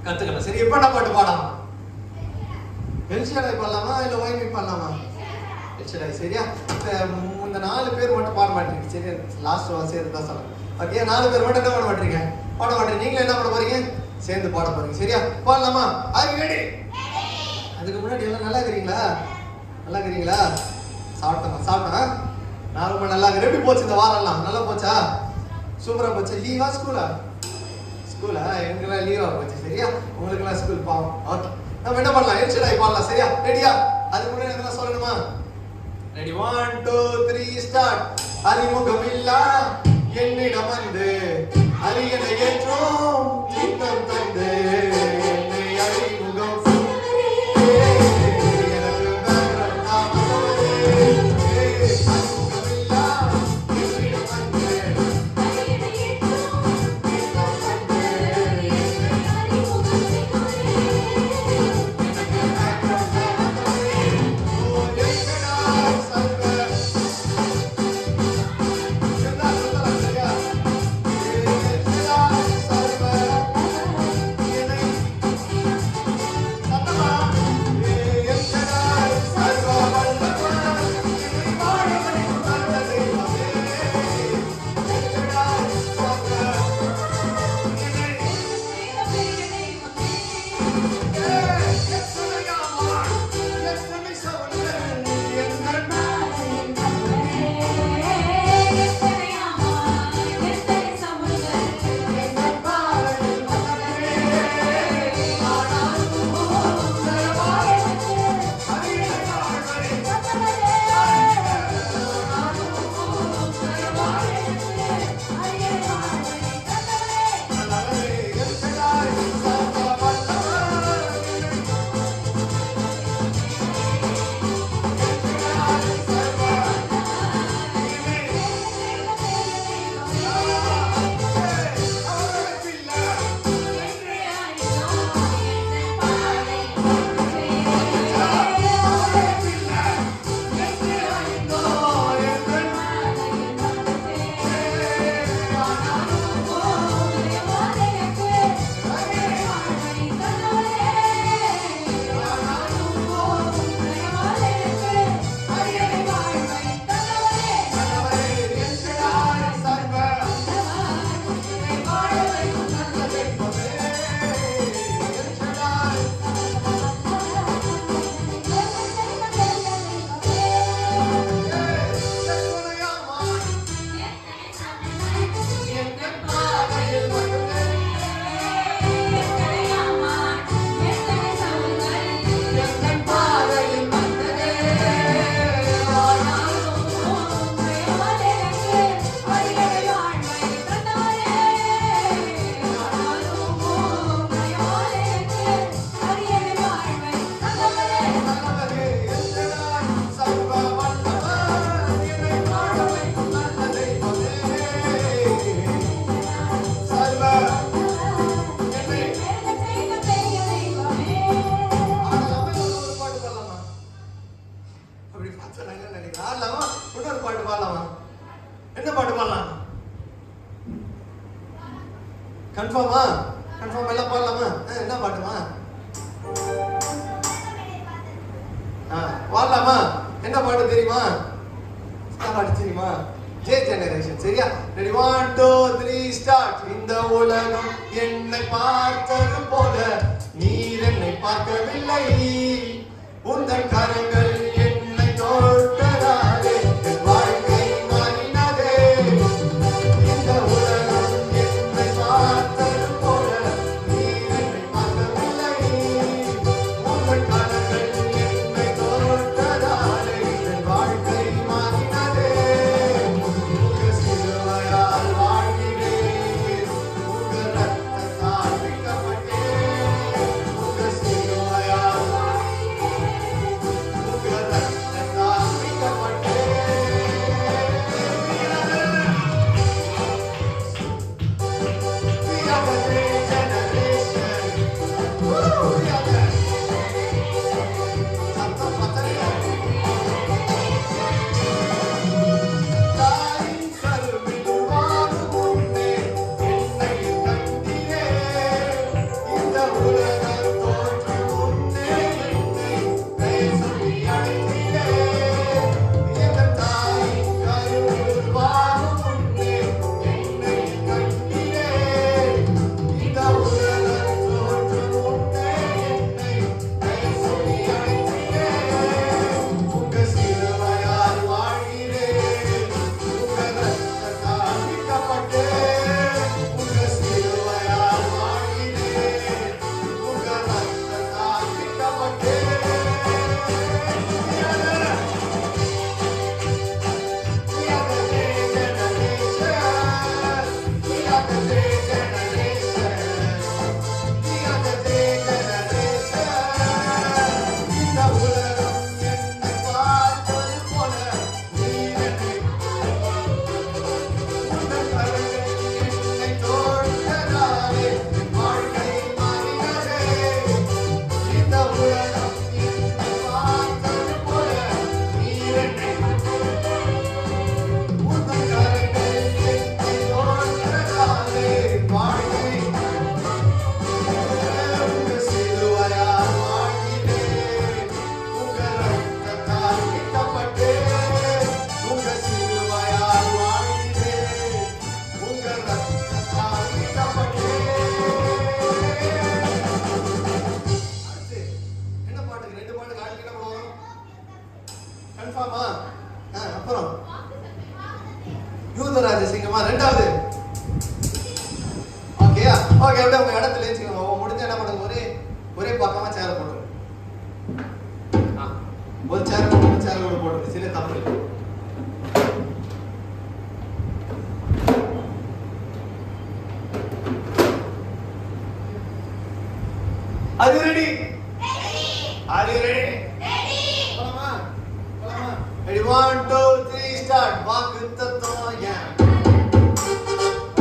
கத்துக்கலாம். சரி, எப்ப என்ன பாட்டு பாடலாம்? எல்ஷடாய் பாடலாமா இல்ல ஒய்மி பாடலாமா? எல்ஷடாய். சரியா? இந்த 4 பேர் மட்டும் பாட மாட்டீங்க. சரியா? லாஸ்ட் சேர்த்து தான் சொல்றேன். ஓகே, 4 பேர் மட்டும் என்ன பண்ண மாட்டீங்க? பாட மாட்டீங்க. நீங்களும் என்ன பண்ண போறீங்க? சேர்ந்து பாட போறீங்க. சரியா? பாடலாமா? Are you ready? அதுக்கு முன்னாடி எல்லாம் நல்லா இருக்கீங்களா? நல்லா இருக்கீங்களா? சாப்பிட்டா நான் ரொம்ப நல்லா இருக்கேன். எப்படி போச்சு இந்த வாரம்லாம்? நல்லா போச்சா? சூப்பரா போச்சு. லீவா ஸ்கூலா? ஸ்கூலா? எனக்குலாம் லீவா போச்சு. சரியா? உங்களுக்குலாம் ஸ்கூல் பாவம். ஓகே, நம்ம என்ன பண்ணலாம்? எல்ஷடாய் பாடலாம். சரியா? ரெடியா? அதுக்கு முன்னாடி என்ன சொல்லணுமா? ரெடி? 1 2 3 ஸ்டார்ட். அறிமுகமில்லா என்னிடம் வந்து அரியணை ஏற்றும் சித்தம் தந்து என்னை அறிமுகம் கன்ஃபார்மா? கன்ஃபார்ம் எல்லாம் பாடலாமா? என்ன பாட்டுமா? பாடலாமா? என்ன பாட்டு தெரியுமா? பாட்டு தெரியுமா? ஜே ஜெனரேஷன். சரியா? Ready 1 2 3 start. இந்த உலகம் என்னை பார்த்தது போல நீர் என்னை பார்க்கவில்லை, உந்தன் கரங்கள் என்னை தொட்டதாலே வாழ்க்கை மாறினதே. இந்த உலகம் என்னை பார்த்தது போல நீர் என்னை பார்க்கவில்லை, உந்தன் கரங்கள் என்னை தொட்டதாலே வாழ்க்கை மாறினதே. உங்க சிலுவையால் வாழ்கிறேன், உங்க ரத்தத்தால் மீட்கப்பட்டேன். உங்க சிலுவையால் உங்க ரத்தத்தால் மீட்கப்பட்டேன். We are the great generation. We are the சத்தம் பத்தலையா? தாயின் கருவில் வாழும் முன்னே என்னை கண்டீரே. இந்த உலகம் தோன்றும் முன்னே என்னை பெயர் சொல்லி அழைத்தீரே. எங்கள் தாயின் கருவில் வாழும் முன்னே என்னை கண்டீரே. இந்த உலகம் தோன்றும் முன்னே என்னை பெயர் சொல்லி அழைத்தீரே. உங்க சிலுவையால் வாழ்கிறேன், உங்க ரத்தத்தால் மீட்கப்பட்டேன். உங்க சிலுவையால் வாழ்கிறேன், உங்க ரத்தத்தால் மீட்கப்பட்டேன். We are the great generation. We are the great generation. We are the great generation. இந்த உலகம் என்னை பார்த்தது போல நீர் என்னை உந்தன் கரங்கள் என்னை தொட்டதாலே வாழ்க்கை மாறினதே. இந்த உலகம் என்னை பார்த்தது போல நீர் என்னை உந்தன் கரங்கள் என்னை தொட்டதாலே வாழ்க்கை உங்க சிலுவையால் வாழ்கிறேன், உங்க ரத்தத்தால் மீட்கப்பட்டேன். உங்க சிலுவையால் வாழ்கிறேன், உங்க ரத்தத்தால் மீட்கப்பட்டேன். அடுத்து என்ன பாட்டுக்கு? 2 பாட்டு நாளைக்கு என்ன போவோம்? கன்ஃபார்மா? அப்புறம் யூதராஜ சிங்கமா ரெண்டாவது. ஓகேயா? ஓகே, அப்படியே உங்க இடத்துல வச்சுக்கோங்க. முடிஞ்சா என்ன பண்ணுங்க, ஒரே பக்கமா சேர போடுங்க. ஒரு சேர் கூட போடுங்க, சில தப்பு இல்லை. அது ரெடி? அது ரெடி? போலாமா? போலாமா? Ready 1 2 3 start. வாக்கு தத்துவம் ஏன்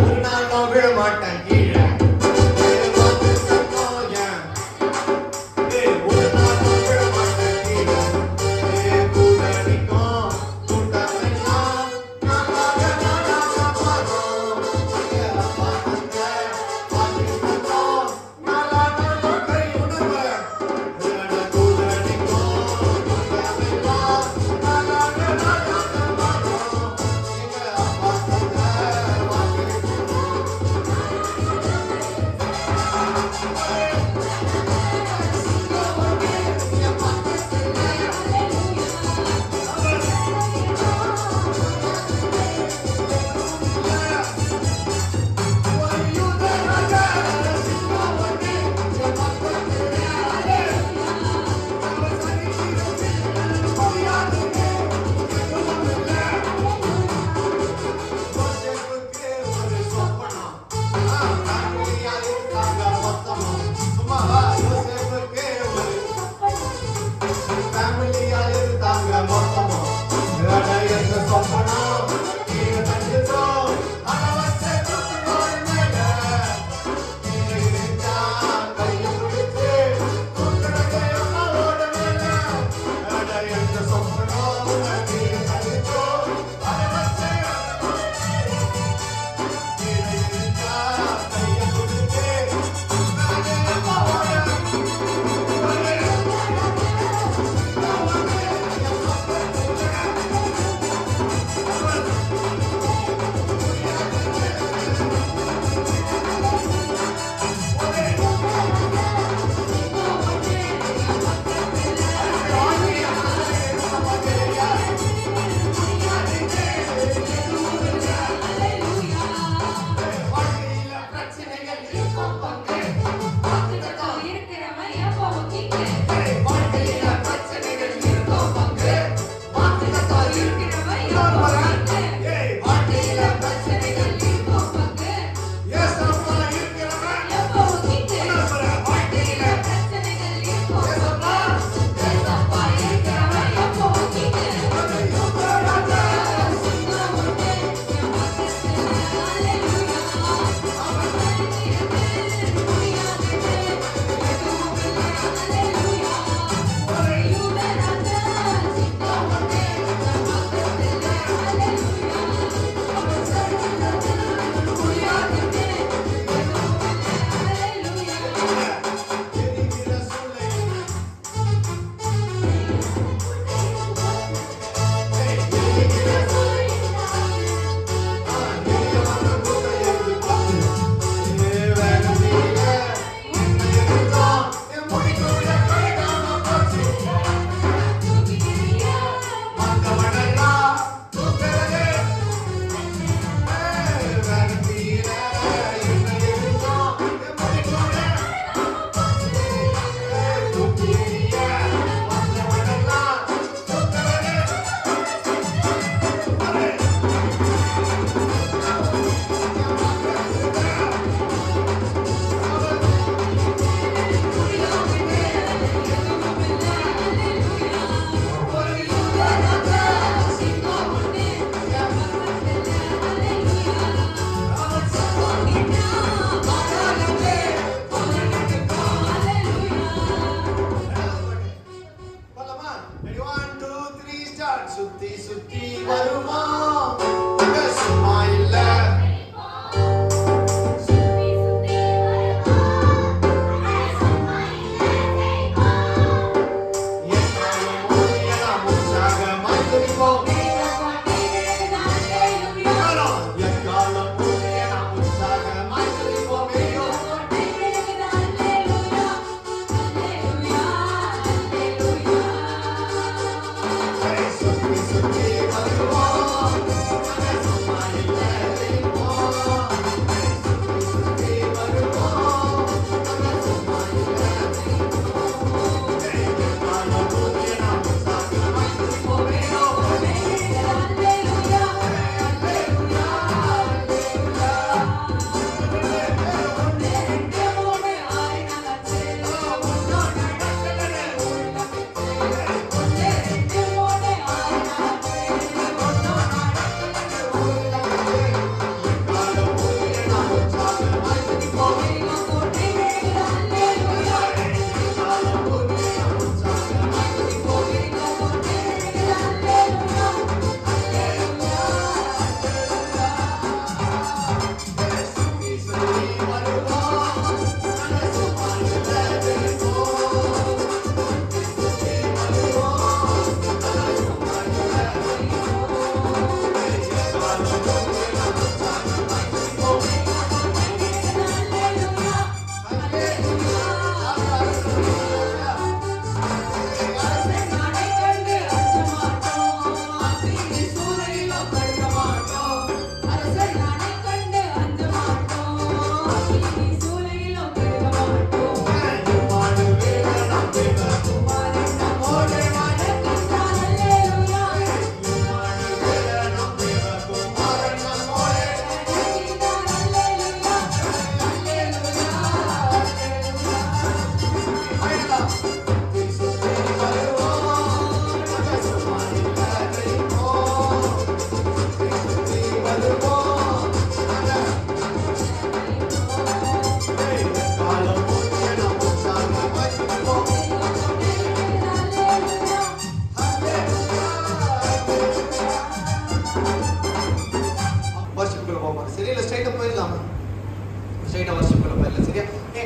ஒரு நாள் நான் விழ மாட்டேன் கீழே. வாக்கு தத்துவம் ஏன் ஒரு நாள் நான் விழ மாட்டேன் கீழே. கூட நிற்கும் கூட்டமெல்லாம் நானாக மாறும். அப்பா தந்த வாக்கு தத்துவம் நாளாக கை உணர்வேன். கூட நிற்கும் கூட்டமெல்லாம் நானாக மாறும். எங்க அப்பா தந்த வாக்கு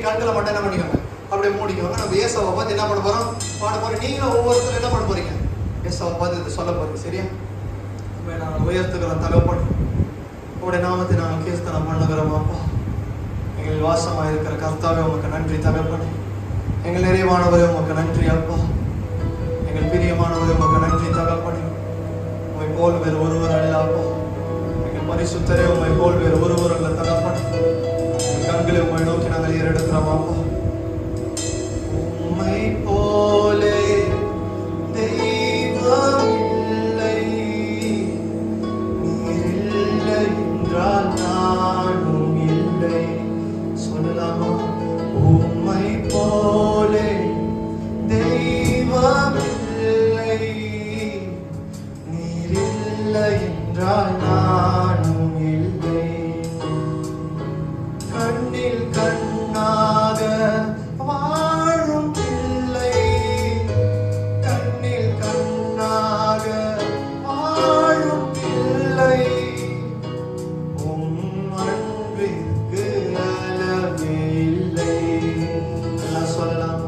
கண்களை மட்டும் என்ன பண்ணிக்கோங்க, அப்படியே மூடிக்கோங்க. நம்ம ஏசாவை பார்த்து என்ன பண்ண போறோம், பாட போறோம். நீங்களும் ஒவ்வொருத்தரும் என்ன பண்ண போறீங்க, ஏசாவை பார்த்து இதை சொல்ல போறீங்க. சரியா? நாங்கள் உயர்த்துக்கிறோம் தகப்பன், உடைய நாமத்தை நாங்கள் கீர்த்தனம் பண்ணுகிறோம். அப்பா, எங்கள் வாசமாக இருக்கிற கர்த்தாவே உமக்கு நன்றி தகப்பன். எங்கள் நிறைவானவரே உமக்கு நன்றி அப்பா. எங்கள் பிரியமானவரே உமக்கு நன்றி தகப்பன். உமை போல் வேறு ஒருவர் அல்ல அப்பா. எங்கள் பரிசுத்தரே உமை போல் வேறு ஒருவர் அல்ல தகப்பன். கண்களை உம்மை நோக்கி நாங்கள் ஏறெடுக்கிறோம் அப்பா. உம்மை போலே தெய்வம் இல்லை, நீர் இல்லை என்றால் நானும் இல்லை. சொல்லலாமா? உம்மை போலே தெய்வம் இல்லை, நீர் இல்லை என்றால் நானும் இல்லை. கண்ணில் கண்ணாக வாழும் பிள்ளை, கண்ணில் கண்ணாக வாழும் பிள்ளை, உம் அன்பிற்கு அளவே இல்லை. எல்லாம் சொல்லலாம்.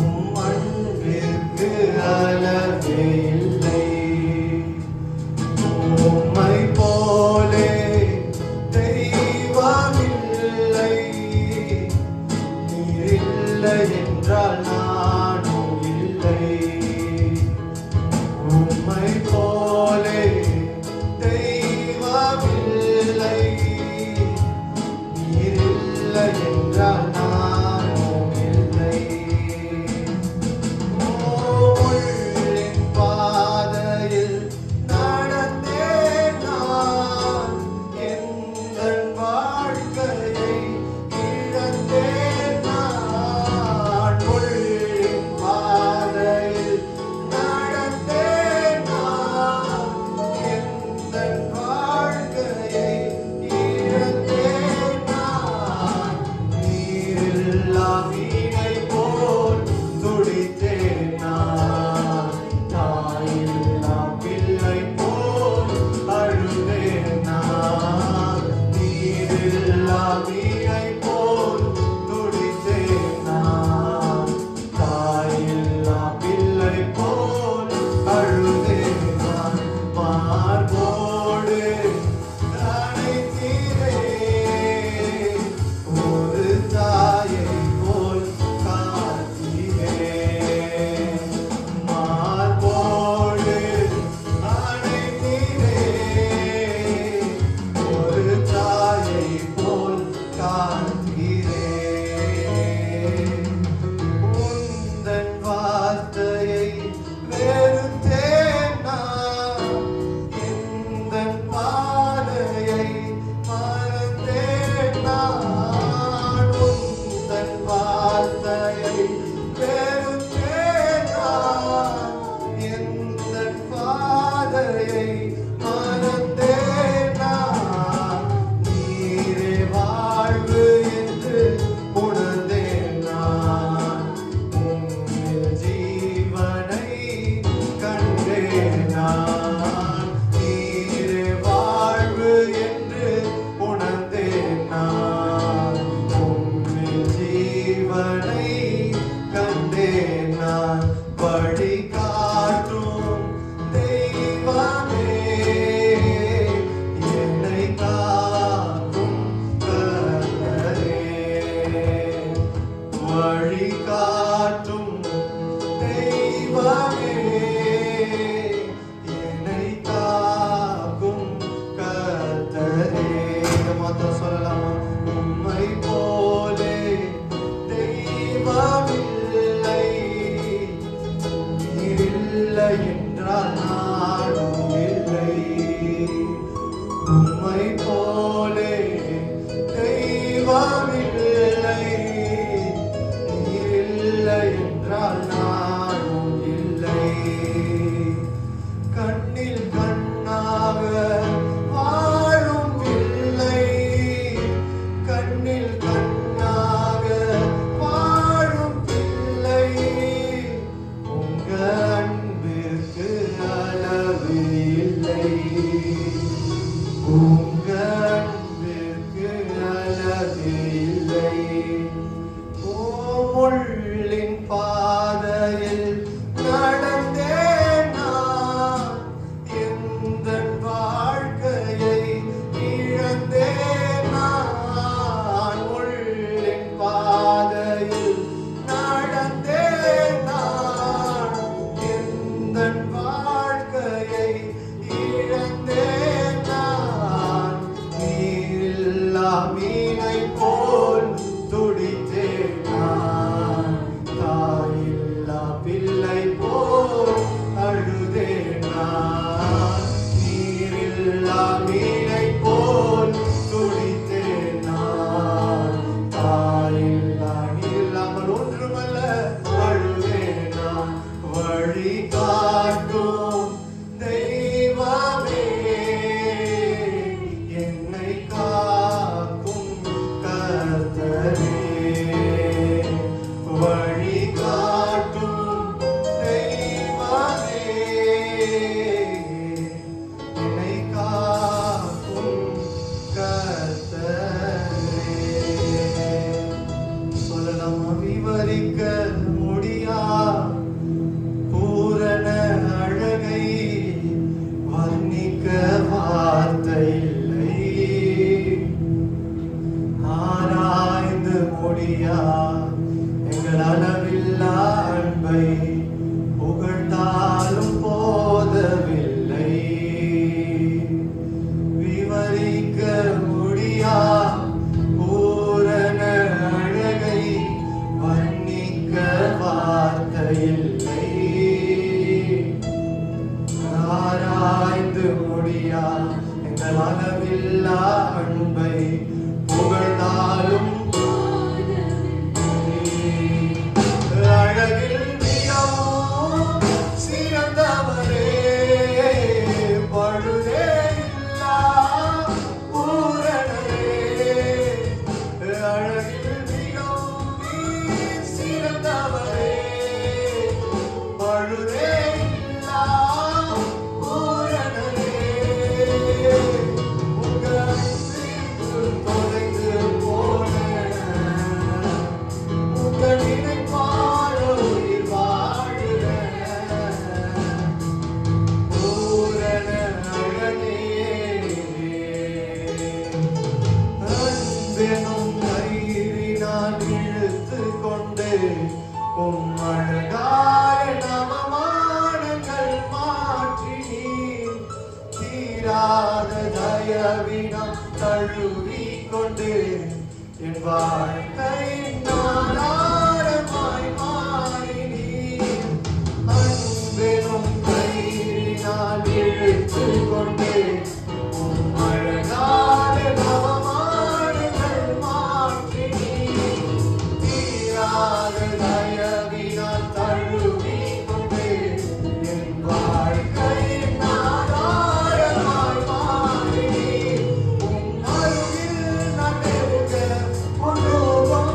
உம் அன்பிற்கு அளவே இல்லை. உம்மை போலே தெய்வம் இல்லை, தெய்வமில்லை, நீர் இல்லை என்றால் நானும் இல்லை. கண்ணில் கண்ணாக வாழும் இல்லை, கண்ணில் கண்ணாக வாழும் இல்லை. உங்க அன்பிற்கு அளவு இல்லை, உங்க அன்பிற்கு அளவு இல்லை. முள்ளின் பாதையில் நடந்தேன் நான், எந்தன் வாழ்க்கையை இழந்தேன் நான். முள்ளின் பாதையில் நடந்தேன் நான், எந்தன் வாழ்க்கையை இழந்தேன் நான். நீரில்லா மீனை போல் துடித்தேன் நான், தாயில்லா பிள்ளை போல் அழுதேன் நான். நீரில்லா மீனை போல் துடித்தேன் நான், தாயில்லா நீரில்லாமல் ஒன்றுமல்ல அழுதேன் நான். வழி காட்டும் தெய்வமே, என்னை காக்கும் கர்த்தரே. வழி காட்டும் தெய்வமே, என்னை காக்கும் கர்த்தரே. சொல்லலாம் விவரிக்க முடியா பூரண அழகை, வர்ணிக்க வார்த்தை இல்லை. ஆராய்ந்து முடியா எங்கள் அளவில்லா அன்பை, புகழ்ந்தாலும் போதவில்லை. விவரிக்க முடியா பூரண அழகை, வர்ணிக்க வார்த்தை இல்லை. ஆராய்ந்து முடியா எங்கள் அளவில்லா அன்பை, புகழ்ந்தாலும் அழகில் மிகவும் சிறந்தவரே, பழுதே இல்லா பூரணரே. அழகில் மிகவும் சிறந்தவரே, பழுதே இல்லா பூரணரே. உங்க அன்பிற்கு தொலைந்து போனேன், உங்க நினைப்பால் உயிர் வாழுகிறேன். பூரண அழகே, அன்பெனும் கயிறினால் இழுத்துக் கொண்டு உம் அழகாய நவமானங்கள் மாற்றி நீர் தீராத தயவினம் தழுவிக் கொண்டு என் வாழ்க்கையின் ஆதாரமாய் மாறி நீர். அன்பெனும் கயிறினால் இழுத்துக் கொண்டு உம் அழகான நவமானங்கள் மாற்றி நீர் தீராத தயவினால் தழுவிக் கொண்டு என் வாழ்க்கையின் ஆதாரமாய் மாறி நீர். உம் அருகில் நான் நெருங்க உன் ரூபம்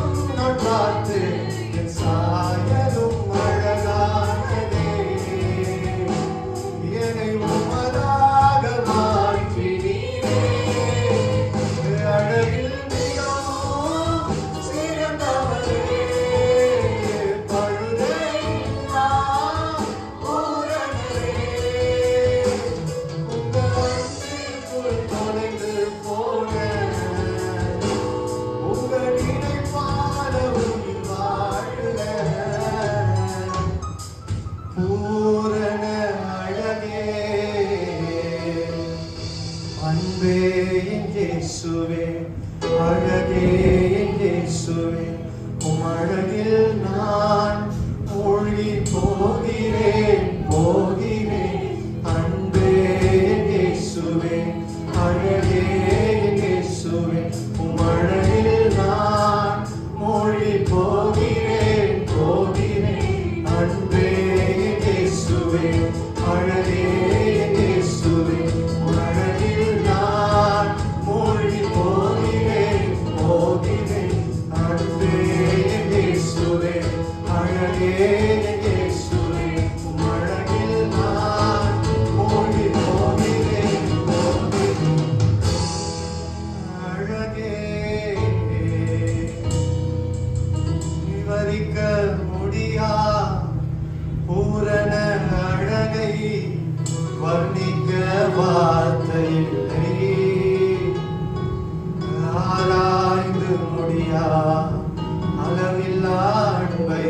அளவில்லா அன்பை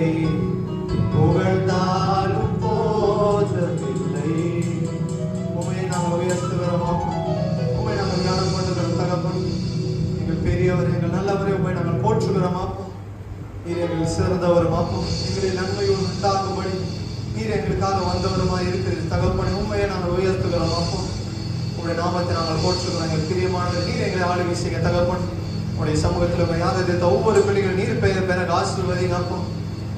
புகழ்ந்தாலும் போதவில்லை. உண்மையை நாங்கள் உயர்த்துகிறோம், உண்மை நாங்கள் ஞானம் பண்ணுகிறோம் தகப்பன். எங்கள் பெரியவர், எங்கள் நல்லவரை உண்மை நாங்கள் போற்றுகிறோம். நீர் எங்கள் சிறந்தவருமாக்கும், எங்களின் நன்மையும் உண்டாகும்படி நீர் எங்களுக்காக வந்தவருமாய் இருக்கிறது தகப்பன். உண்மையை நாங்கள் உயர்த்துகிறோம் அப்போ. உங்களுடைய நாமத்தை நாங்கள் போற்றுகிறோம். எங்கள் பிரியமானவர் நீர் எங்களை ஆளுகை செய்ய தகப்பன். உங்களுடைய சமூகத்தில் உங்கள் யாரை ஒவ்வொரு பிள்ளைகள் நீர் பெயர ஆசீர்வதிங்க அப்போ.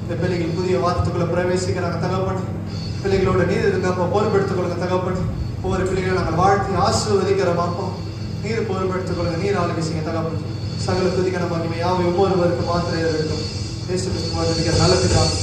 இந்த பிள்ளைகள் புதிய வார்த்தைக்குள்ள பிரவேசிக்கிறாங்க தகப்பன். பிள்ளைகளோட நீர் இருக்கப்போ பொறுப்பெடுத்துக் கொள்ளுங்க தகப்பன். ஒவ்வொரு பிள்ளைகளை நாங்கள் வாழ்த்தி ஆசீர்வதிக்கிறோம் அப்போ. நீர் பொறுப்பெடுத்துக் கொள்ளுங்க, நீர் ஆளுகை செய்ய தகப்பன். சகல துதிக்க நம்ம யாவை ஒவ்வொருவருக்கு மாத்திரை இருக்கும். இயேசு கிறிஸ்துவின் நல்ல பிதாவே.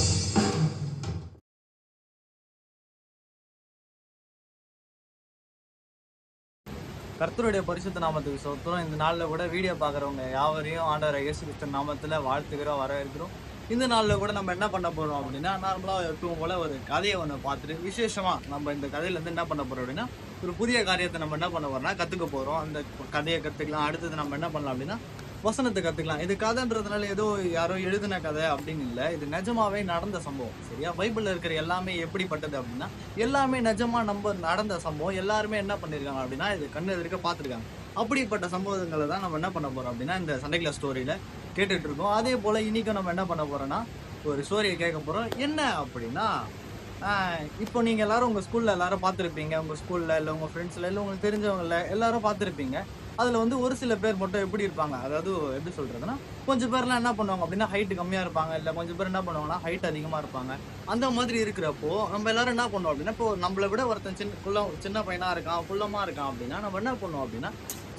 கர்த்தருடைய பரிசுத்த நாமத்துக்கு ஸ்தோத்திரம். இந்த நாளில் கூட வீடியோ பார்க்குறவங்க யாவரையும் ஆண்டவர் இயேசு கிறிஸ்து நாமத்தில் வாழ்த்துக்கிறோம், வரவேற்கிறோம். இந்த நாளில் கூட நம்ம என்ன பண்ண போகிறோம் அப்படின்னா, நார்மலாக எப்பவும் போல் ஒரு கதையை ஒன்று பார்த்துட்டு விசேஷமாக நம்ம இந்த கதையிலேருந்து என்ன பண்ண போகிறோம் அப்படின்னா, ஒரு புதிய காரியத்தை நம்ம என்ன பண்ண போகிறோம்னா கற்றுக்க போகிறோம். அந்த கதையை கற்றுக்கலாம். அடுத்தது நம்ம என்ன பண்ணலாம் அப்படின்னா வசனத்தை கற்றுக்கலாம். இது கதைன்றதுனால ஏதோ யாரோ எழுதின கதை அப்படின்னு இல்லை, இது நிஜமாவே நடந்த சம்பவம். சரியா? பைபிளில் இருக்கிற எல்லாமே எப்படிப்பட்டது அப்படின்னா எல்லாமே நிஜமாக நம்ம நடந்த சம்பவம். எல்லாருமே என்ன பண்ணியிருக்காங்க அப்படின்னா இது கண்ணு எதிர்க்க பார்த்துருக்காங்க. அப்படிப்பட்ட சம்பவங்களை தான் நம்ம என்ன பண்ண போகிறோம் அப்படின்னா இந்த சண்டே கிளாஸ் ஸ்டோரியில் கேட்டுட்டு இருக்கோம். அதே போல் இன்றைக்கும் நம்ம என்ன பண்ண போகிறோன்னா ஒரு ஸ்டோரியை கேட்க போகிறோம். என்ன அப்படின்னா, இப்போ நீங்கள் எல்லோரும் உங்கள் ஸ்கூலில் எல்லோரும் பார்த்துருப்பீங்க. உங்கள் ஸ்கூலில் இல்லை உங்கள் ஃப்ரெண்ட்ஸில் இல்லை உங்களுக்கு தெரிஞ்சவங்கள எல்லோரும் பார்த்துருப்பீங்க. அதில் வந்து ஒரு சில பேர் மட்டும் எப்படி இருப்பாங்க, அதாவது எப்படி சொல்கிறதுனா, கொஞ்சம் பேர்லாம் என்ன பண்ணுவாங்க அப்படின்னா ஹைட்டு கம்மியாக இருப்பாங்க, இல்லை கொஞ்சம் பேர் என்ன பண்ணுவாங்கன்னா ஹைட் அதிகமாக இருப்பாங்க. அந்த மாதிரி இருக்கிறப்போ நம்ம எல்லோரும் என்ன பண்ணுவோம் அப்படின்னா, இப்போ நம்மளை விட ஒருத்தன் சின்ன பையனாக இருக்கான், குள்ளமாக இருக்கான் அப்படின்னா நம்ம என்ன பண்ணுவோம் அப்படின்னா,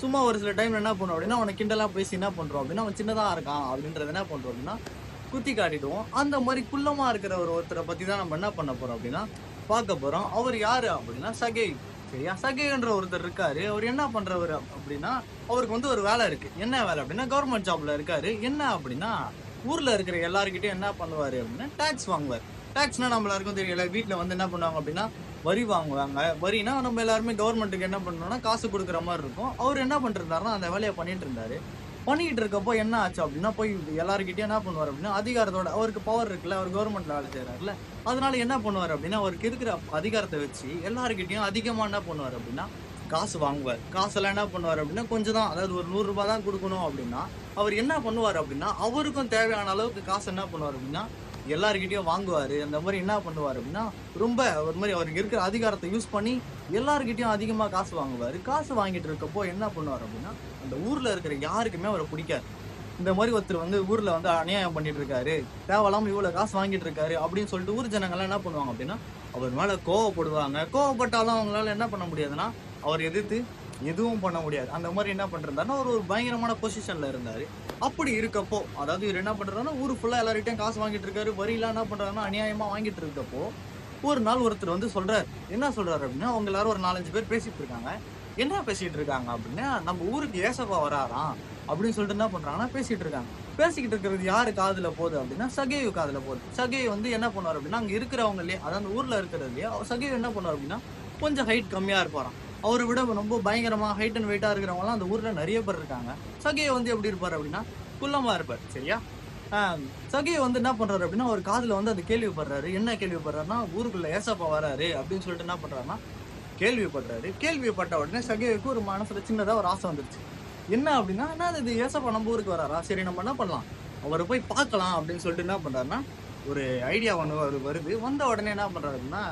சும்மா ஒரு சில டைமில் என்ன பண்ணுவோம் அப்படின்னா அவனை கிண்டலாக பேசி என்ன பண்ணுறோம் அப்படின்னா அவன் சின்னதாக இருக்கான் அப்படின்றத என்ன பண்ணுறோம் அப்படின்னா குத்தி காட்டிடுவோம். அந்த மாதிரி குள்ளமாக இருக்கிற ஒருத்தரை பற்றி தான் நம்ம என்ன பண்ண போகிறோம் அப்படின்னா பார்க்க போகிறோம். அவர் யார் அப்படின்னா சகை. சரியா? சகைன்ற ஒருத்தர் இருக்காரு. அவர் என்ன பண்றவர் அப்படின்னா, அவருக்கு வந்து ஒரு வேலை இருக்கு. என்ன வேலை அப்படின்னா கவர்மெண்ட் ஜாப்ல இருக்காரு. என்ன அப்படின்னா ஊர்ல இருக்கிற எல்லாருக்கிட்டையும் என்ன பண்ணுவாரு அப்படின்னா டாக்ஸ் வாங்குவார். டாக்ஸ்னா நம்ம எல்லாருக்கும் தெரியல, வீட்டுல வந்து என்ன பண்ணுவாங்க அப்படின்னா வரி வாங்குவாங்க. வரினா நம்ம எல்லாருமே கவர்மெண்ட்டுக்கு என்ன பண்ணணும்னா காசு கொடுக்குற மாதிரி இருக்கும். அவர் என்ன பண்ணிருந்தாருன்னா அந்த வேலையை பண்ணிட்டு இருந்தாரு. பண்ணிட்டு இருக்கப்போ என்ன ஆச்சு அப்படின்னா போய் எல்லாருக்கிட்டையும் என்ன பண்ணுவார் அப்படின்னா அதிகாரத்தோட, அவருக்கு பவர் இருக்குல்ல, அவர் கவர்மெண்ட்ல வேலை செய்யறாருல, அதனால என்ன பண்ணுவார் அப்படின்னா அவருக்கு இருக்கிற அதிகாரத்தை வச்சு எல்லாருக்கிட்டையும் அதிகமாக என்ன பண்ணுவார் அப்படின்னா காசு வாங்குவார். காசெல்லாம் என்ன பண்ணுவார் அப்படின்னா கொஞ்சம் தான், அதாவது ஒரு 100 ரூபாய் தான் கொடுக்கணும் அப்படின்னா அவர் என்ன பண்ணுவார் அப்படின்னா அவருக்கும் தேவையான அளவுக்கு காசு என்ன பண்ணுவார் அப்படின்னா எல்லாருக்கிட்டையும் வாங்குவார். அந்த மாதிரி என்ன பண்ணுவார் அப்படின்னா ரொம்ப ஒரு மாதிரி அவருக்கு இருக்கிற அதிகாரத்தை யூஸ் பண்ணி எல்லாருக்கிட்டையும் அதிகமாக காசு வாங்குவார். காசு வாங்கிட்டு இருக்கப்போ என்ன பண்ணுவார் அப்படின்னா அந்த ஊரில் இருக்கிற யாருக்குமே அவரை பிடிக்காது. இந்த மாதிரி ஒருத்தர் வந்து ஊரில் வந்து அநியாயம் பண்ணிட்டு இருக்காரு, தேவையில்லாமல் இவ்வளோ காசு வாங்கிட்டு இருக்காரு அப்படின்னு சொல்லிட்டு ஊர் ஜனங்கள்லாம் என்ன பண்ணுவாங்க அப்படின்னா அவர் மேலே கோவப்படுவாங்க. கோவப்பட்டாலும் அவங்களால என்ன பண்ண முடியாதுன்னா அவர் எதிர்த்து எதுவும் பண்ண முடியாது. அந்த மாதிரி என்ன பண்ணிருந்தாருன்னா ஒரு பயங்கரமான பொசிஷன்ல இருந்தாரு. அப்படி இருக்கப்போ, அதாவது இவர் என்ன பண்றாருன்னா ஊரு ஃபுல்லா எல்லார்கிட்டையும் காசு வாங்கிட்டு இருக்காரு, வரியெல்லாம் என்ன பண்றாருன்னா அநியாயமா வாங்கிட்டு இருக்கப்போ ஒரு நாள் ஒருத்தர் வந்து சொல்றாரு. என்ன சொல்றாரு அப்படின்னா, அவங்க எல்லாரும் ஒரு 4-5 பேர் பேசிட்டு இருக்காங்க. என்ன பேசிட்டு இருக்காங்க அப்படின்னா, நம்ம ஊருக்கு ஏசப்பா வராராம் அப்படின்னு சொல்லிட்டு என்ன பண்றாங்கன்னா பேசிட்டு இருக்காங்க. பேசிக்கிட்டு இருக்கிறது யாரு காதுல போகுது அப்படின்னா சகேயு காதுல போகுது. சகேயு வந்து என்ன பண்ணுவார் அப்படின்னா அங்க இருக்கிறவங்களே, அதாவது ஊர்ல இருக்கிறதுலயே சகேயு என்ன பண்ணுவார் அப்படின்னா கொஞ்சம் ஹைட் கம்மியா இருப்பாராம். அவரை விட ரொம்ப பயங்கரமா ஹைட் அண்ட் வெயிட்டா இருக்கிறவங்கலாம் அந்த ஊர்ல நிறைய பேர் இருக்காங்க. சகையை வந்து எப்படி இருப்பார் அப்படின்னா குள்ளமா இருப்பார். சரியா? சகையை வந்து என்ன பண்றாரு அப்படின்னா ஒரு காதுல வந்து அது கேள்விப்படுறாரு. என்ன கேள்விப்படுறாருன்னா ஊருக்குள்ள ஏசப்பா வராரு அப்படின்னு சொல்லிட்டு என்ன பண்றாருன்னா கேள்விப்படுறாரு. கேள்விப்பட்ட உடனே சகையுக்கு ஒரு மனசுல சின்னதா ஒரு ஆசை வந்துருச்சு. என்ன அப்படின்னா இது ஏசப்பா நம்ம ஊருக்கு வராரா, சரி நம்ம என்ன பண்ணலாம், அவரை போய் பார்க்கலாம் அப்படின்னு சொல்லிட்டு என்ன பண்றாருன்னா ஒரு ஐடியா ஒன்று வருது. வந்த உடனே என்ன பண்றாரு அப்படின்னா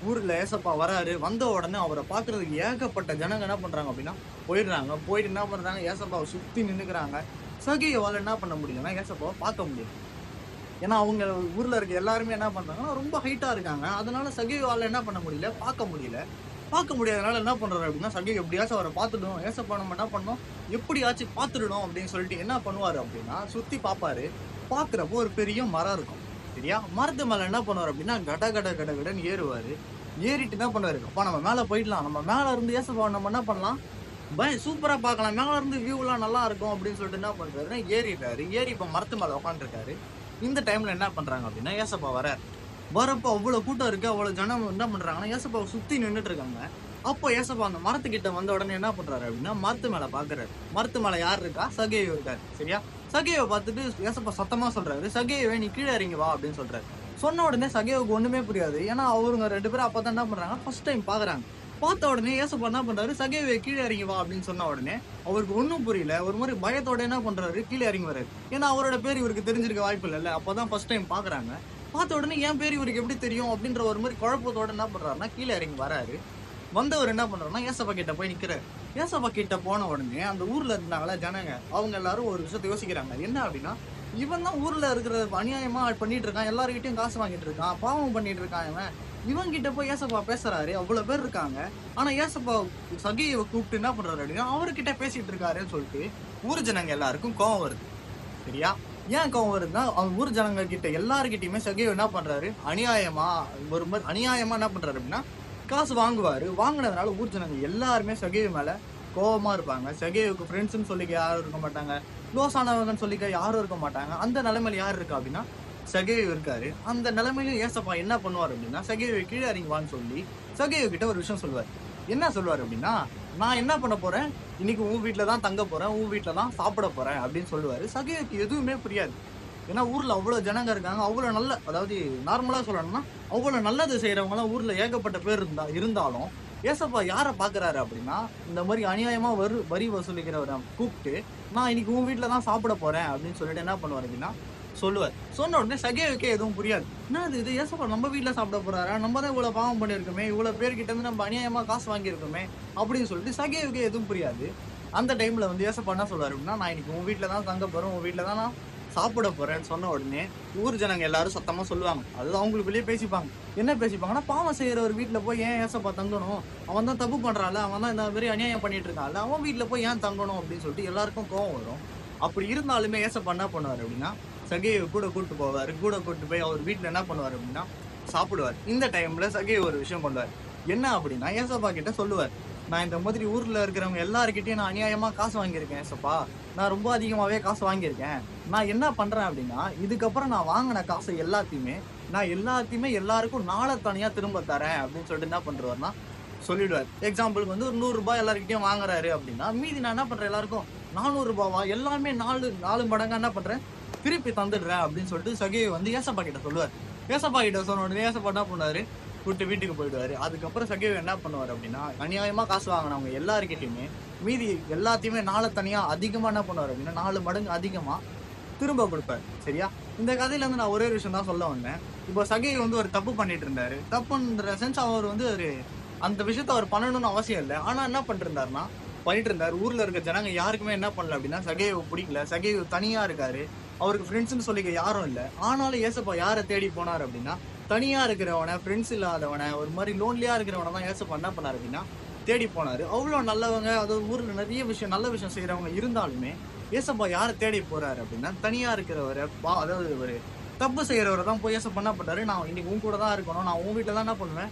ஊரில் ஏசப்பா வராரு. வந்த உடனே அவரை பார்க்கறதுக்கு ஏகப்பட்ட ஜனங்க என்ன பண்ணுறாங்க அப்படின்னா போயிடுறாங்க. போயிட்டு என்ன பண்ணுறாங்க, ஏசப்பாவை சுற்றி நின்றுக்கிறாங்க. சகையவால் என்ன பண்ண முடியலன்னா ஏசப்பாவை பார்க்க முடியும். ஏன்னா அவங்க ஊரில் இருக்க எல்லாருமே என்ன பண்ணுறாங்கன்னா ரொம்ப ஹைட்டாக இருக்காங்க. அதனால சகையவால் என்ன பண்ண முடியல, பார்க்க முடியல. பார்க்க முடியாதனால என்ன பண்ணுறாரு அப்படின்னா சகை எப்படியாச்சும் அவரை பார்த்துடும், ஏசப்பா நம்ம என்ன பண்ணோம் எப்படியாச்சும் பார்த்துடணும் அப்படின்னு சொல்லிட்டு என்ன பண்ணுவார் அப்படின்னா சுற்றி பார்ப்பாரு. பார்க்குறப்போ ஒரு பெரிய மரம் இருக்கும். சரியா? மரத்து மேலே என்ன பண்ணுவார் அப்படின்னா கடன்னு ஏறுவார். ஏறிட்டு என்ன பண்ணுவாரு, அப்பா நம்ம மேலே போயிடலாம், நம்ம மேலே இருந்து ஏசப்பா நம்ம என்ன பண்ணலாம் சூப்பராக பார்க்கலாம், மேலே இருந்து வியூலாம் நல்லா இருக்கும் அப்படின்னு சொல்லிட்டு என்ன பண்ணுறாருன்னா ஏறிடுறாரு. ஏறி இப்போ மரத்து மேலே உட்காந்துருக்காரு. இந்த டைமில் என்ன பண்ணுறாங்க அப்படின்னா ஏசப்பா வரப்போ அவ்வளோ கூட்டம் இருக்குது, அவ்வளோ ஜனம் என்ன பண்ணுறாங்கன்னா ஏசப்பாவை சுற்றி நின்றுட்டு இருக்காங்க. அப்போ ஏசப்பா அந்த மரத்துக்கிட்ட வந்த உடனே என்ன பண்ணுறாரு அப்படின்னா மரத்து மேலே பார்க்குறாரு. மரத்து மேலே யார் இருக்கா, சகையு இருக்காரு. சரியா? சகேவை பார்த்துட்டு ஏசப்பா சத்தமா சொல்றாரு, சகேவே நீ கீழே இறங்கி வா அப்படின்னு சொல்றாரு. சொன்ன உடனே சகேவுக்கு ஒண்ணுமே புரியாது. ஏன்னா அவருங்க 2 பேரும் அப்பதான் என்ன பண்றாங்க, ஃபர்ஸ்ட் டைம் பாக்குறாங்க. பார்த்த உடனே ஏசப்பா என்ன பண்றாரு, சகேவே கீழே இறங்கி வா அப்படின்னு சொன்ன உடனே அவருக்கு ஒன்றும் புரியல. ஒரு மாதிரி பயத்தோட என்ன பண்றாரு, கீழே இறங்கி வர்றாரு. ஏன்னா அவரோட பேர் இவருக்கு தெரிஞ்சிருக்க வாய்ப்பு இல்லைல்ல. அப்பதான் ஃபர்ஸ்ட் டைம் பாக்குறாங்க. பார்த்த உடனே என் பேர் இவருக்கு எப்படி தெரியும் அப்படின்ற ஒரு மாதிரி குழப்பத்தோட என்ன பண்றாருன்னா கீழே இறங்கி வராரு. வந்தவர் என்ன பண்றாருன்னா ஏசப்பா கிட்ட போய் நிக்கிறாரு. ஏசப்பா கிட்ட போன உடனே அந்த ஊர்ல இருந்தாங்களா ஜனங்க, அவங்க எல்லாரும் ஒரு விஷயத்தை யோசிக்கிறாங்க. என்ன அப்படின்னா, இவன் தான் ஊர்ல இருக்கிற அநியாயமா பண்ணிட்டு இருக்கான், எல்லாருக்கிட்டையும் காசு வாங்கிட்டு இருக்கான், பாவம் பண்ணிட்டு இருக்கான். இவன் கிட்ட போய் ஏசப்பா பேசுறாரு, அவ்வளவு பேர் இருக்காங்க. ஆனா ஏசப்பா சகேயை கூப்பிட்டு என்ன பண்றாரு அப்படின்னா அவர்கிட்ட பேசிட்டு இருக்காருன்னு சொல்லிட்டு ஊர் ஜனங்க எல்லாருக்கும் கோவம் வருது. சரியா? ஏன் கோவம் வருதுன்னா, அவங்க ஊர் ஜனங்க கிட்ட எல்லாருக்கிட்டையுமே சகேவ் என்ன பண்றாரு, அநியாயமா ஒரு மாதிரி அநியாயமா என்ன பண்றாரு அப்படின்னா காசு வாங்குவாரு. வாங்கினதுனால ஊர் ஜனங்க எல்லாருமே சகேவ் மேல கோவமா இருப்பாங்க. சகேவுக்கு ஃப்ரெண்ட்ஸ்ன்னு சொல்லிக்க யாரும் இருக்க மாட்டாங்க, க்ளோஸ் ஆனவங்கன்னு சொல்லிக்க யாரும் இருக்க மாட்டாங்க. அந்த நிலைமையில யார் இருக்கா அப்படின்னா சகேவ் இருக்காரு. அந்த நிலைமையிலும் ஏசப்பா என்ன பண்ணுவார் அப்படின்னா சகேவை கீழே இறங்குவான்னு சொல்லி சகேவ் கிட்ட ஒரு விஷயம் சொல்லுவார். என்ன சொல்லுவார் அப்படின்னா, நான் என்ன பண்ண போறேன், இன்னைக்கு உன் வீட்டுல தான் தங்க போறேன், உன் வீட்டுல தான் சாப்பிட போறேன் அப்படின்னு சொல்லுவாரு. சகேவுக்கு எதுவுமே புரியாது. ஏன்னா ஊர்ல அவ்வளவு ஜனங்க இருக்காங்க, அவ்வளவு நல்ல, அதாவது நார்மலா சொல்லணும்னா அவ்வளவு நல்லது செய்யறவங்க எல்லாம் ஊர்ல ஏகப்பட்ட பேர் இருந்தாலும் ஏசப்பா யாரை பாக்குறாரு அப்படின்னா இந்த மாதிரி அநியாயமா வரி வசூலிக்கிறவரை கூப்பிட்டு நான் இன்னைக்கு உன் வீட்டுல தான் சாப்பிட போறேன் அப்படின்னு சொல்லிட்டு என்ன பண்ணுவார் அப்படின்னா சொல்லுவார். சொன்ன உடனே சகேவுக்கே எதுவும் புரியாது. என்ன இது ஏசப்பா நம்ம வீட்டுல சாப்பிட போறாரா, நம்ம தான் இவ்வளவு பாவம் பண்ணிருக்கோமே, இவ்வளவு பேர்கிட்ட இருந்து நம்ம அநியாயமா காசு வாங்கியிருக்கோமே அப்படின்னு சொல்லிட்டு சகேவுக்கே எதுவும் புரியாது. அந்த டைம்ல வந்து ஏசப்பா என்ன சொல்லுவாரு அப்படின்னா, நான் இன்னைக்கு உன் வீட்டுல தான் தங்க போறேன், உன் வீட்டுல தான் நான் சாப்பிட போறேன்னு சொன்ன உடனே ஊர் ஜனங்க எல்லாரும் சத்தமா சொல்லுவாங்க. அது அவங்களுக்குள்ளேயே பேசிப்பாங்க. என்ன பேசிப்பாங்கன்னா, பாவம் செய்யற ஒரு வீட்டுல போய் ஏன் ஏசப்பா தங்கணும், அவன் தான் தப்பு பண்றான்ல, அவன் தான் இந்த மாதிரி அநியாயம் பண்ணிட்டு இருக்கான்ல, அவன் வீட்டுல போய் ஏன் தங்கணும் அப்படின்னு சொல்லிட்டு எல்லாருக்கும் கோவம் வரும். அப்படி இருந்தாலுமே ஏசப்பா என்ன பண்ணுவாரு அப்படின்னா சகேவை கூட கூட்டு போவாரு. கூட கூட்டு போய் அவர் வீட்டுல என்ன பண்ணுவாரு அப்படின்னா சாப்பிடுவார். இந்த டைம்ல சகே ஒரு விஷயம் பண்ணுவார். என்ன அப்படின்னா ஏசப்பா கிட்ட சொல்லுவார், நான் இந்த மாதிரி ஊர்ல இருக்கிறவங்க எல்லாருக்கிட்டையும் நான் அநியாயமா காசு வாங்கியிருக்கேன் ஏசப்பா, நான் ரொம்ப அதிகமாவே காசு வாங்கியிருக்கேன். நான் என்ன பண்றேன் அப்படின்னா இதுக்கப்புறம் நான் வாங்கின காசு எல்லாத்தையுமே எல்லாருக்கும் நாளை தனியா திரும்ப தரேன் அப்படின்னு சொல்லிட்டு என்ன பண்றாருன்னா சொல்லிடுவார். எக்ஸாம்பிளுக்கு வந்து ஒரு 100 ரூபாய் எல்லாருக்கிட்டையும் வாங்குறாரு அப்படின்னா மீதி நான் என்ன பண்றேன் எல்லாருக்கும் 400 ரூபாவா எல்லாமே 4 மடங்கா என்ன பண்றேன் திருப்பி தந்துடுறேன் அப்படின்னு சொல்லிட்டு சகே வந்து ஏசப்பா கிட்ட சொல்லுவார். ஏசப்பா கிட்ட சொன்ன உடனே ஏசப்பா என்ன பண்ணாரு, கூட்டு வீட்டுக்கு போயிடுவாரு. அதுக்கப்புறம் சகேவ் என்ன பண்ணுவார் அப்படின்னா அநியாயமா காசு வாங்கினவங்க எல்லாருக்கிட்டையுமே மீதி எல்லாத்தையுமே நாளை தனியா அதிகமா என்ன பண்ணுவார் அப்படின்னா 4 மடங்கு அதிகமா திரும்ப கொடுப்பாரு. சரியா? இந்த கதையில இருந்து நான் ஒரே விஷயம் தான் சொல்ல வந்தேன். இப்போ சகேவ் வந்து ஒரு தப்பு பண்ணிட்டு இருந்தாரு. தப்புன்ற சென்ஸ் அவர் வந்து ஒரு அந்த விஷயத்த அவர் பண்ணணும்னு அவசியம் இல்லை. ஆனா என்ன பண்ணிட்டு இருந்தாருன்னா பண்ணிட்டு இருந்தாரு. ஊர்ல இருக்க ஜனங்க யாருக்குமே என்ன பண்ணல அப்படின்னா சகேவ் பிடிக்கல. சகேவ் தனியா இருக்காரு, அவருக்கு ஃப்ரெண்ட்ஸ்ன்னு சொல்லிக்க யாரும் இல்லை. ஆனாலும் ஏசப்பா யாரை தேடி போனார் அப்படின்னா தனியா இருக்கிறவனை, ஃப்ரெண்ட்ஸ் இல்லாதவனை, ஒரு மாதிரி லோன்லியா இருக்கிறவனை தான் ஏசப்பா என்ன பண்ணார் அப்படின்னா தேடி போனாரு. அவ்வளோ நல்லவங்க, அதாவது ஊர்ல நிறைய விஷயம் நல்ல விஷயம் செய்யறவங்க இருந்தாலுமே ஏசப்பா யாரை தேடி போறாரு அப்படின்னா தனியா இருக்கிறவரை, அதாவது ஒரு தப்பு செய்யறவரை தான் போய் ஏசப்பா என்ன பண்றாரு, நான் இன்னைக்கு உன் கூட தான் இருக்கணும், நான் உன் வீட்டுல தான் என்ன பண்ணுவேன்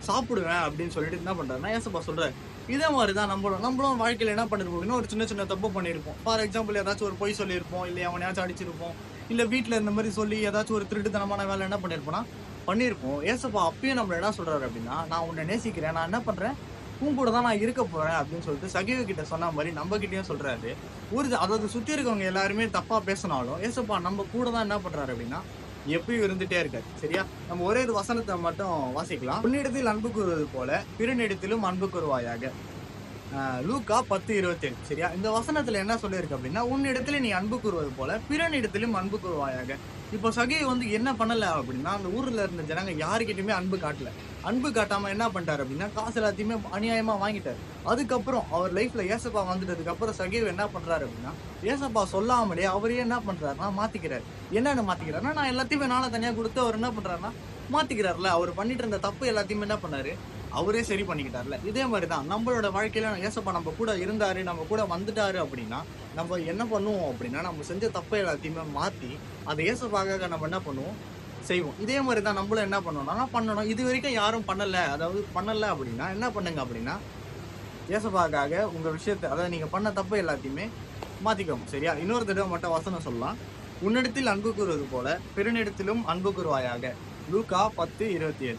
சாப்பிடுவேன் அப்படின்னு சொல்லிட்டு என்ன பண்றாருன்னா ஏசப்பா சொல்றாரு. இதே மாதிரிதான் நம்மளும் வாழ்க்கையில என்ன பண்ணிருப்போம், ஒரு சின்ன தப்பு பண்ணிருப்போம். ஃபார் எக்ஸாம்பிள் ஏதாச்சும் ஒரு பொய் சொல்லியிருப்போம், இல்லை அவனையாச்சும் அடிச்சிருப்போம், இல்ல வீட்டுல இந்த மாதிரி சொல்லி ஏதாச்சும் ஒரு திருட்டுத்தனமான வேலை என்ன பண்ணிருப்போம்னா பண்ணிருப்போம். ஏசப்பா அப்பயும் நம்ம என்ன சொல்றாரு அப்படின்னா நான் உன்னை நேசிக்கிறேன், நான் என்ன பண்றேன் உன் கூட தான் நான் இருக்க போறேன் அப்படின்னு சொல்லிட்டு சகேவ் கிட்ட சொன்ன மாதிரி நம்ம கிட்டயும் சொல்றாரு. அதாவது சுத்தி இருக்கவங்க எல்லாருமே தப்பா பேசினாலும் ஏசப்பா நம்ம கூட தான் என்ன பண்றாரு அப்படின்னா எப்பயும் இருந்துட்டே இருக்காரு. சரியா? நம்ம ஒரே ஒரு வசனத்தை மட்டும் வாசிக்கலாம். உன்னிடத்தில் அன்பு கூறுவது போல பிறனிடத்திலும் அன்பு கூறுவாயாக. லூக்கா 10:27. சரியா? இந்த வசனத்துல என்ன சொல்லியிருக்கு அப்படின்னா உன்னிடத்துல நீ அன்பு கூறுவது போல பிறனிடத்திலும் அன்பு கூறுவாயாக. இப்போ சகேவ் வந்து என்ன பண்ணல அப்படின்னா அந்த ஊர்ல இருந்த ஜனங்க யாருக்கிட்டுமே அன்பு காட்டல. அன்பு காட்டாம என்ன பண்ணிட்டாரு அப்படின்னா காசு எல்லாத்தையுமே அநியாயமா வாங்கிட்டாரு. அதுக்கப்புறம் அவர் லைஃப்ல ஏசப்பா வந்துட்டதுக்கு அப்புறம் சகேவ் என்ன பண்றாரு அப்படின்னா ஏசப்பா சொல்லாமலே அவரே என்ன பண்றாருன்னா மாத்திக்கிறாரு. என்னன்னு மாத்திக்கிறாருன்னா நான் எல்லாத்தையுமே நாளை தனியா கொடுத்து அவர் என்ன பண்றாருன்னா மாத்திக்கிறாருல. அவர் பண்ணிட்டு இருந்த தப்பு எல்லாத்தையுமே என்ன பண்ணாரு அவரே சரி பண்ணிக்கிட்டார்ல. இதே மாதிரிதான் நம்மளோட வாழ்க்கையில ஏசப்பா நம்ம கூட இருந்தாரு, நம்ம கூட வந்துட்டாரு அப்படின்னா நம்ம என்ன பண்ணுவோம் அப்படின்னா நம்ம செஞ்ச தப்பை எல்லாத்தையுமே மாத்தி அதை ஏசப்பாக நம்ம என்ன பண்ணுவோம் செய்வோம். இதே மாதிரிதான் நம்மளும் என்ன பண்ணணும்னா பண்ணணும். இது வரைக்கும் யாரும் பண்ணல, அதாவது பண்ணல அப்படின்னா என்ன பண்ணுங்க அப்படின்னா ஏசப்பாக்காக உங்க விஷயத்தை, அதாவது நீங்க பண்ண தப்பு எல்லாத்தையுமே மாத்திக்கோங்க. சரியா? இன்னொரு தடவை மட்டும் வசனம் சொல்லலாம். உன்னிடத்தில் அன்பு கூறுவது போல பிறனிடத்திலும் அன்பு கூறுவாயாக. லூக்கா 10:27.